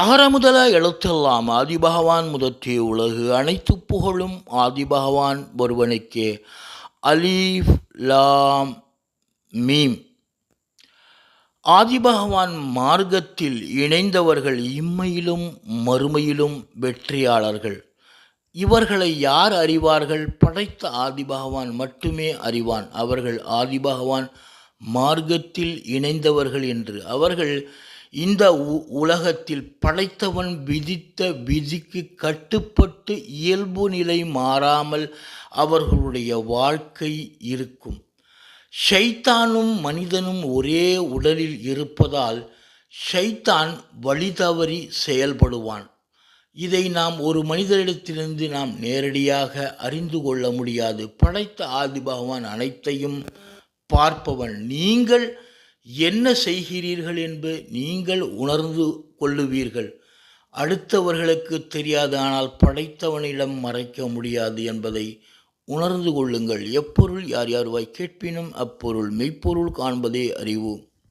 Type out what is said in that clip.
அகரமுதல எழுத்தெல்லாம் ஆதிபகவான் முதற்றே உலகு அனைத்து புகழும் ஆதிபகவான் ஒருவனுக்கே. அலீஃப் லாம் மீம். ஆதிபகவான் மார்க்கத்தில் இணைந்தவர்கள் இம்மையிலும் மறுமையிலும் வெற்றியாளர்கள். இவர்களை யார் அறிவார்கள்? படைத்த ஆதிபகவான் மட்டுமே அறிவான். அவர்கள் ஆதிபகவான் மார்க்கத்தில் இணைந்தவர்கள் என்று. அவர்கள் இந்த உலகத்தில் படைத்தவன் விதித்த விதிக்கு கட்டுப்பட்டு இயல்பு நிலை மாறாமல் அவர்களுடைய வாழ்க்கை இருக்கும். ஷைத்தானும் மனிதனும் ஒரே உடலில் இருப்பதால் ஷைத்தான் வழி தவறி செயல்படுவான். இதை நாம் ஒரு மனிதரிடத்திலிருந்து நாம் நேரடியாக அறிந்து கொள்ள முடியாது. படைத்த ஆதிபகவான் அனைத்தையும் பார்ப்பவன். நீங்கள் என்ன செய்கிறீர்கள் என்று நீங்கள் உணர்ந்து கொள்ளுவீர்கள். அடுத்தவர்களுக்கு தெரியாது, ஆனால் படைத்தவனிடம் மறைக்க முடியாது என்பதை உணர்ந்து கொள்ளுங்கள். எப்பொருள் யார் யார் வாய் கேட்பினும் அப்பொருள் மெய்ப்பொருள் காண்பதே அறிவு.